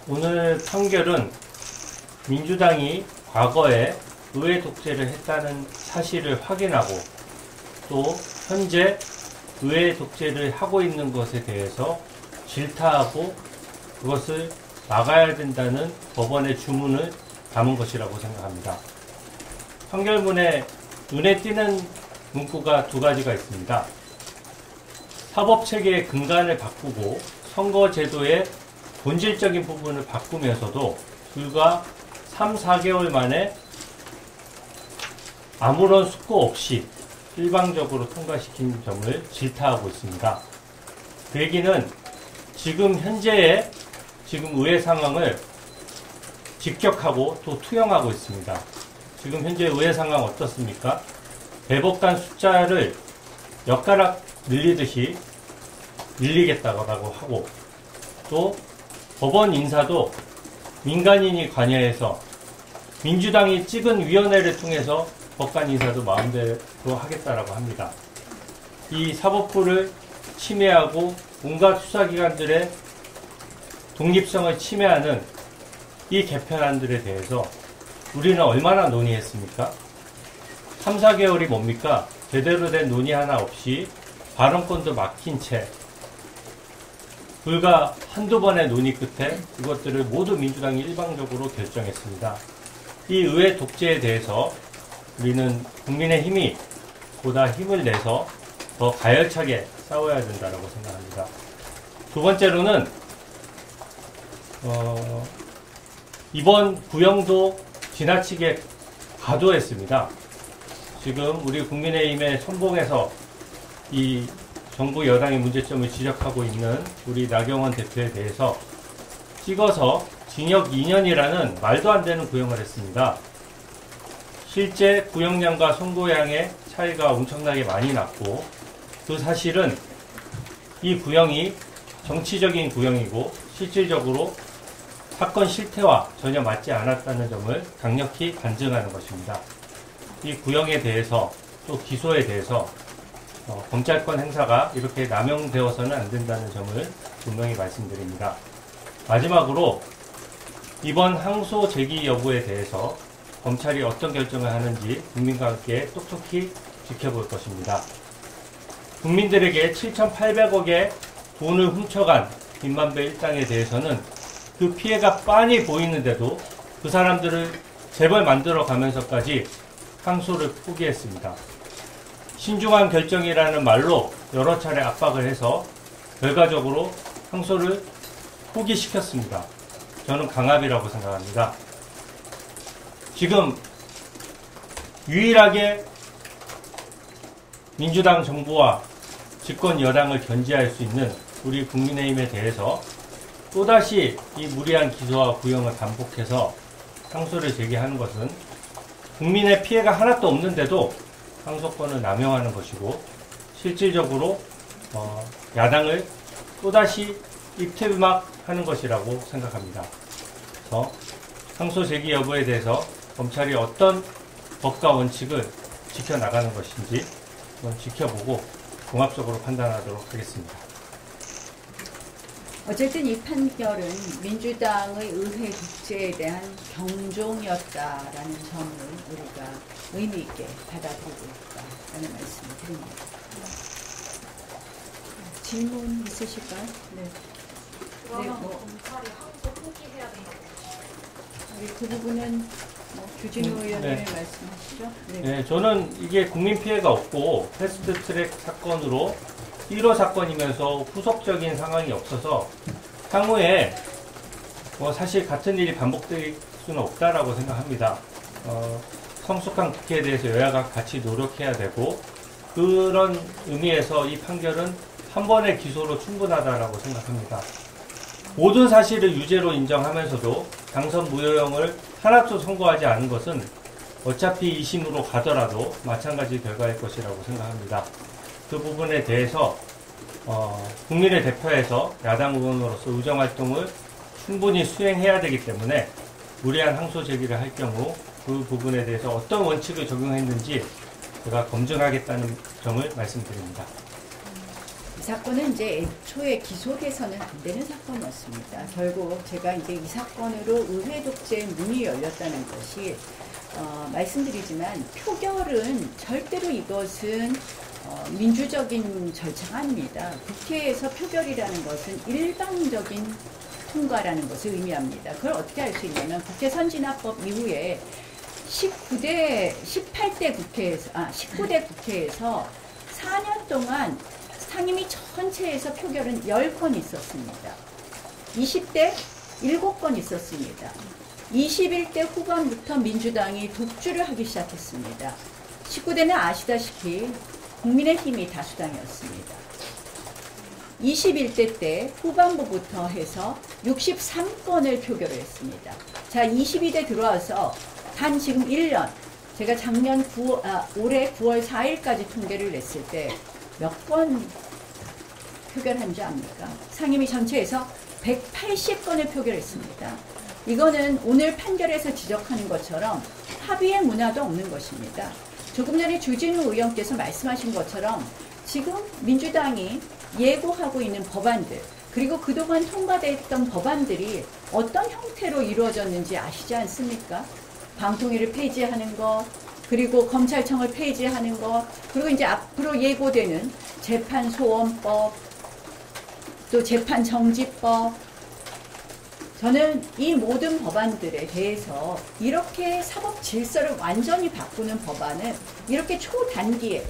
오늘 판결은 민주당이 과거에 의회 독재를 했다는 사실을 확인하고 또 현재 의회 독재를 하고 있는 것에 대해서 질타하고 그것을 막아야 된다는 법원의 주문을 담은 것이라고 생각합니다. 판결문에 눈에 띄는 문구가 두 가지가 있습니다. 사법체계의 근간을 바꾸고 선거제도의 본질적인 부분을 바꾸면서도 불과 3, 4개월 만에 아무런 숙고 없이 일방적으로 통과시킨 점을 질타하고 있습니다. 그 얘기는 지금 현재의 의회 상황을 직격하고 또 투영하고 있습니다. 지금 현재 의회 상황 어떻습니까? 대법관 숫자를 엿가락 늘리듯이 늘리겠다고 하고 또 법원 인사도 민간인이 관여해서 민주당이 찍은 위원회를 통해서 법관 인사도 마음대로 하겠다라고 합니다. 이 사법부를 침해하고 온갖 수사기관들의 독립성을 침해하는 이 개편안들에 대해서 우리는 얼마나 논의했습니까? 3, 4개월이 뭡니까? 제대로 된 논의 하나 없이 발언권도 막힌 채 불과 한두 번의 논의 끝에 이것들을 모두 민주당이 일방적으로 결정했습니다. 이 의회 독재에 대해서 우리는 국민의힘이 보다 힘을 내서 더 가열차게 싸워야 된다고 생각합니다. 두 번째로는 이번 구형도 지나치게 과도했습니다. 지금 우리 국민의힘의 선봉에서 이 정부 여당의 문제점을 지적하고 있는 우리 나경원 대표에 대해서 찍어서 징역 2년이라는 말도 안 되는 구형을 했습니다. 실제 구형량과 선고량의 차이가 엄청나게 많이 났고 그 사실은 이 구형이 정치적인 구형이고 실질적으로 사건 실태와 전혀 맞지 않았다는 점을 강력히 반증하는 것입니다. 이 구형에 대해서 또 기소에 대해서 검찰권 행사가 이렇게 남용되어서는 안 된다는 점을 분명히 말씀드립니다. 마지막으로 이번 항소 제기 여부에 대해서 검찰이 어떤 결정을 하는지 국민과 함께 똑똑히 지켜볼 것입니다. 국민들에게 7,800억의 돈을 훔쳐간 김만배 일당에 대해서는 그 피해가 빤히 보이는데도 그 사람들을 재벌 만들어 가면서까지 항소를 포기했습니다. 신중한 결정이라는 말로 여러 차례 압박을 해서 결과적으로 항소를 포기시켰습니다. 저는 강압이라고 생각합니다. 지금 유일하게 민주당 정부와 집권 여당을 견제할 수 있는 우리 국민의힘에 대해서 또다시 이 무리한 기소와 구형을 반복해서 항소를 제기하는 것은 국민의 피해가 하나도 없는데도 항소권을 남용하는 것이고 실질적으로 야당을 또다시 입틀막하는 것이라고 생각합니다. 그래서 항소 제기 여부에 대해서 검찰이 어떤 법과 원칙을 지켜나가는 것인지 한번 지켜보고 종합적으로 판단하도록 하겠습니다. 어쨌든 이 판결은 민주당의 의회 독재에 대한 경종이었다라는 점을 우리가 의미 있게 받아들이고 있다라는 말씀을 드립니다. 질문 있으실까요? 네. 그러면 검찰이 항소 포기해야 된다고 우리 그 부분은 주진우 의원님이 말씀하시죠. 네, 저는 이게 국민 피해가 없고 패스트트랙 사건으로 1호 사건이면서 후속적인 상황이 없어서 향후에 사실 같은 일이 반복될 수는 없다라고 생각합니다. 성숙한 국회에 대해서 여야가 같이 노력해야 되고 그런 의미에서 이 판결은 한 번의 기소로 충분하다라고 생각합니다. 모든 사실을 유죄로 인정하면서도 당선 무효형을 하나도 선고하지 않은 것은 어차피 2심으로 가더라도 마찬가지 결과일 것이라고 생각합니다. 그 부분에 대해서 국민의 대표에서 야당 의원으로서 의정활동을 충분히 수행해야 되기 때문에 무리한 항소 제기를 할 경우 그 부분에 대해서 어떤 원칙을 적용했는지 제가 검증하겠다는 점을 말씀드립니다. 사건은 이제 애초에 기소해서는 안 되는 사건이었습니다. 결국 제가 이제 이 사건으로 의회 독재 문이 열렸다는 것이 말씀드리지만 표결은 절대로 이것은 민주적인 절차가 아닙니다. 국회에서 표결이라는 것은 일방적인 통과라는 것을 의미합니다. 그걸 어떻게 알 수 있냐면 국회 선진화법 이후에 19대 국회에서 4년 동안 상임위 전체에서 표결은 10건 있었습니다. 20대 7건 있었습니다. 21대 후반부터 민주당이 독주를 하기 시작했습니다. 19대는 아시다시피 국민의힘이 다수당이었습니다. 21대 때 후반부부터 해서 63건을 표결을 했습니다. 자, 22대 들어와서 단 지금 1년, 제가 올해 9월 4일까지 통계를 냈을 때 몇 건 표결한 줄 압니까? 상임위 전체에서 180건을 표결했습니다. 이거는 오늘 판결에서 지적하는 것처럼 합의의 문화도 없는 것입니다. 조금 전에 주진우 의원께서 말씀하신 것처럼 지금 민주당이 예고하고 있는 법안들, 그리고 그동안 통과됐던 법안들이 어떤 형태로 이루어졌는지 아시지 않습니까? 방통위를 폐지하는 것, 그리고 검찰청을 폐지하는 것, 그리고 이제 앞으로 예고되는 재판소원법, 또 재판정지법. 저는 이 모든 법안들에 대해서 이렇게 사법 질서를 완전히 바꾸는 법안을 이렇게 초단기에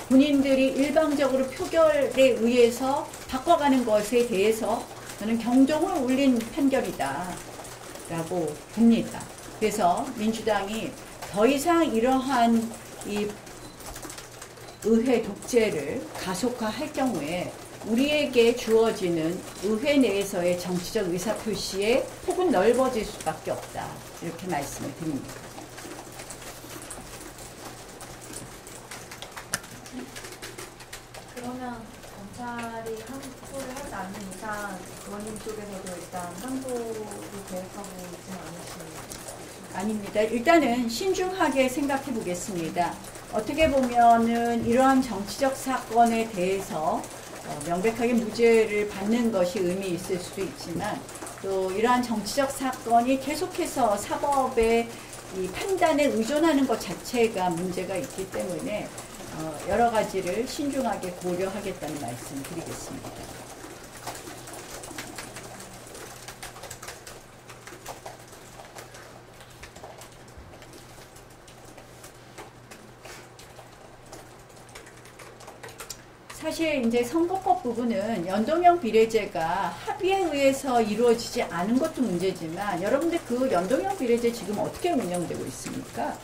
본인들이 일방적으로 표결에 의해서 바꿔가는 것에 대해서 저는 경종을 울린 판결이다 라고 봅니다. 그래서 민주당이 더 이상 이러한 이 의회 독재를 가속화할 경우에 우리에게 주어지는 의회 내에서의 정치적 의사표시의 폭은 넓어질 수밖에 없다. 이렇게 말씀을 드립니다. 그러면 검찰이 항소를 하지 않는 이상 의원님 쪽에서도 일단 항소를 계획하고 있지는 않으십니까? 아닙니다. 일단은 신중하게 생각해 보겠습니다. 어떻게 보면은 이러한 정치적 사건에 대해서 명백하게 무죄를 받는 것이 의미 있을 수도 있지만 또 이러한 정치적 사건이 계속해서 사법의 이 판단에 의존하는 것 자체가 문제가 있기 때문에 여러 가지를 신중하게 고려하겠다는 말씀 드리겠습니다. 사실 이제 선거법 부분은 연동형 비례제가 합의에 의해서 이루어지지 않은 것도 문제지만 여러분들 그 연동형 비례제 지금 어떻게 운영되고 있습니까?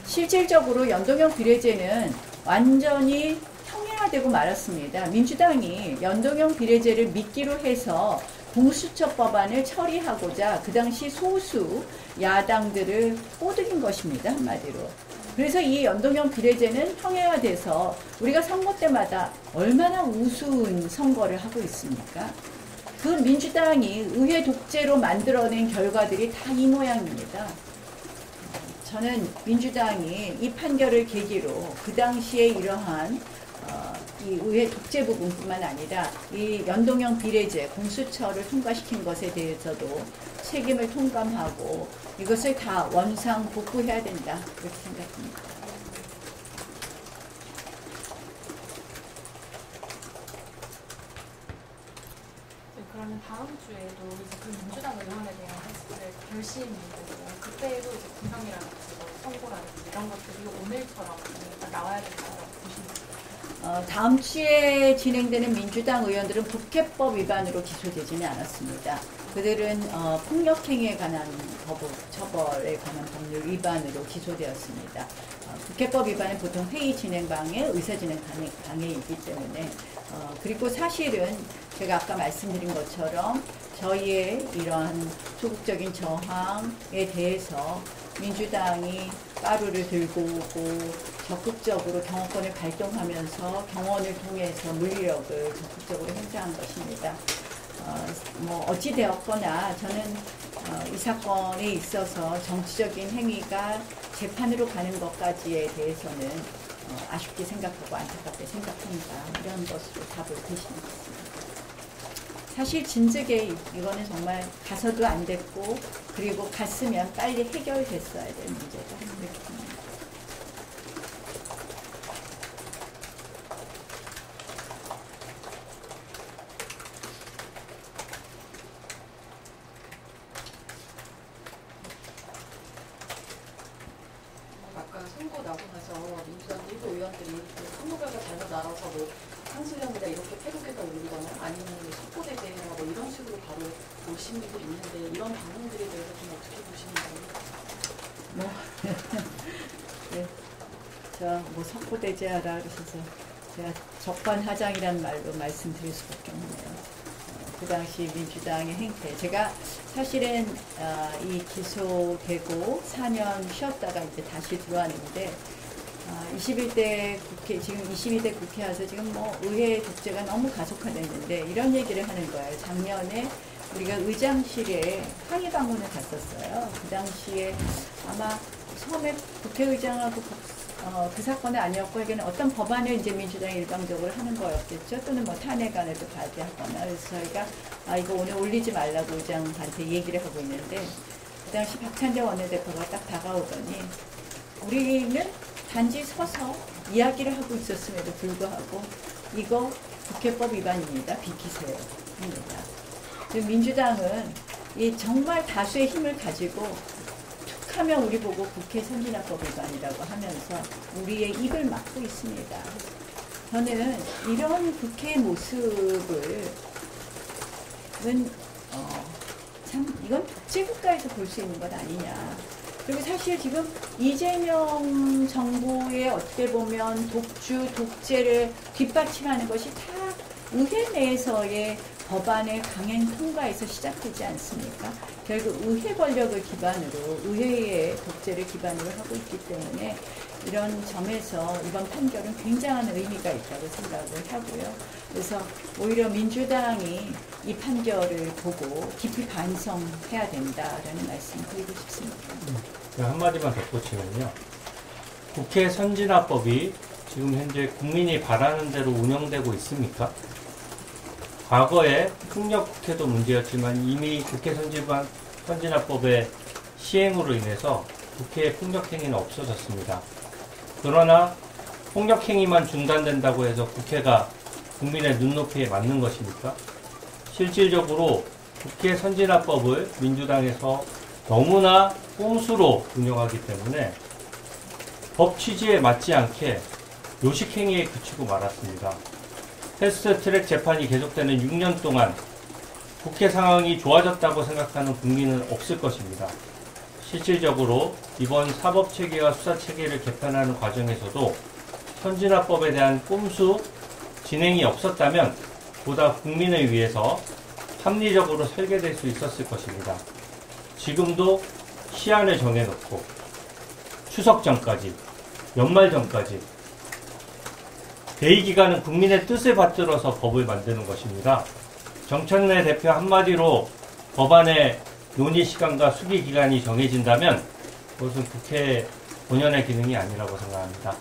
실질적으로 연동형 비례제는 완전히 형해화되고 말았습니다. 민주당이 연동형 비례제를 미끼로 해서 공수처 법안을 처리하고자 그 당시 소수 야당들을 꼬드긴 것입니다. 한마디로. 그래서 이 연동형 비례제는 형해화돼서 우리가 선거 때마다 얼마나 우스운 선거를 하고 있습니까? 그 민주당이 의회 독재로 만들어낸 결과들이 다 이 모양입니다. 저는 민주당이 이 판결을 계기로 그 당시에 이러한 이 의회 독재 부분뿐만 아니라 이 연동형 비례제 공수처를 통과시킨 것에 대해서도 책임을 통감하고 이것을 다 원상 복구해야 된다 그렇게 생각합니다. 네, 그러면 다음 주에도 이제 그 민주당 의원에 대한 결심 문제고 그때도 이제 구성이라든지 선고라든지 이런 것들이 오늘처럼 나와야 된다고 보십니까? 다음 주에 진행되는 민주당 의원들은 국회법 위반으로 기소되지는 않았습니다. 그들은 폭력행위에 관한 처벌에 관한 법률 위반으로 기소되었습니다. 국회법 위반은 보통 회의 진행 방해, 의사 진행 방해이기 때문에 그리고 사실은 제가 아까 말씀드린 것처럼 저희의 이러한 소극적인 저항에 대해서 민주당이 가루를 들고 오고 적극적으로 경호권을 발동하면서 경원을 통해서 물리력을 적극적으로 행사한 것입니다. 어찌 되었거나 저는 이 사건에 있어서 정치적인 행위가 재판으로 가는 것까지에 대해서는 아쉽게 생각하고 안타깝게 생각한다. 이런 것으로 답을 대신해 줬습니다. 사실 진즉에 이거는 정말 가서도 안 됐고 그리고 갔으면 빨리 해결됐어야 될 문제다. 이렇게 봅니다. 아까 선거 나고 나서 민주당 일부 의원들이 선거 결과 잘못 나와서 뭐 상수령이다 이렇게 태국에다 올리거나 아니면 속보대제나 뭐 이런 식으로 바로 오신 분들이 있는데 이런 반응들에 대해서 좀 어떻게 보시는가요? 네, 뭐 석고대제하라 그러셔서 제가 적반하장이라는 말로 말씀드릴 수밖에 없네요. 그 당시 민주당의 행태, 제가 사실은 이 기소되고 4년 쉬었다가 이제 다시 들어왔는데 21대 국회, 지금 22대 국회 와서 지금 뭐 의회 독재가 너무 가속화됐는데 이런 얘기를 하는 거예요. 작년에 우리가 의장실에 항의 방문을 갔었어요. 그 당시에 아마 처음에 국회의장하고 그 사건은 아니었고 하기에는 어떤 법안을 이제 민주당이 일방적으로 하는 거였겠죠. 또는 뭐 탄핵안에도 발의하거나. 그래서 저희가 이거 오늘 올리지 말라고 의장한테 얘기를 하고 있는데 그 당시 박찬대 원내대표가 딱 다가오더니 우리는 단지 서서 이야기를 하고 있었음에도 불구하고 이거 국회법 위반입니다. 비키세요. 합니다. 민주당은 이 정말 다수의 힘을 가지고 툭 하면 우리 보고 국회 선진화법 위반이라고 하면서 우리의 입을 막고 있습니다. 저는 이런 국회의 모습을 참 이건 독재국가에서 볼 수 있는 것 아니냐. 그리고 사실 지금 이재명 정부의 어떻게 보면 독주, 독재를 뒷받침하는 것이 다 의회 내에서의 법안의 강행 통과에서 시작되지 않습니까? 결국 의회 권력을 기반으로, 의회의 독재를 기반으로 하고 있기 때문에 이런 점에서 이번 판결은 굉장한 의미가 있다고 생각을 하고요. 그래서 오히려 민주당이 이 판결을 보고 깊이 반성해야 된다라는 말씀을 드리고 싶습니다. 한마디만 덧붙이면요. 국회 선진화법이 지금 현재 국민이 바라는 대로 운영되고 있습니까? 과거에 폭력국회도 문제였지만 이미 국회 선진화법의 시행으로 인해서 국회의 폭력행위는 없어졌습니다. 그러나 폭력행위만 중단된다고 해서 국회가 국민의 눈높이에 맞는 것입니까? 실질적으로 국회 선진화법을 민주당에서 너무나 꼼수로 운영하기 때문에 법 취지에 맞지 않게 요식행위에 그치고 말았습니다. 패스트트랙 재판이 계속되는 6년 동안 국회 상황이 좋아졌다고 생각하는 국민은 없을 것입니다. 실질적으로 이번 사법체계와 수사체계를 개편하는 과정에서도 선진화법에 대한 꼼수 진행이 없었다면 보다 국민을 위해서 합리적으로 설계될 수 있었을 것입니다. 지금도 시한을 정해놓고 추석 전까지, 연말 전까지 대의기간은 국민의 뜻을 받들어서 법을 만드는 것입니다. 정청래 대표 한마디로 법안의 논의 시간과 수기 기간이 정해진다면 그것은 국회 본연의 기능이 아니라고 생각합니다.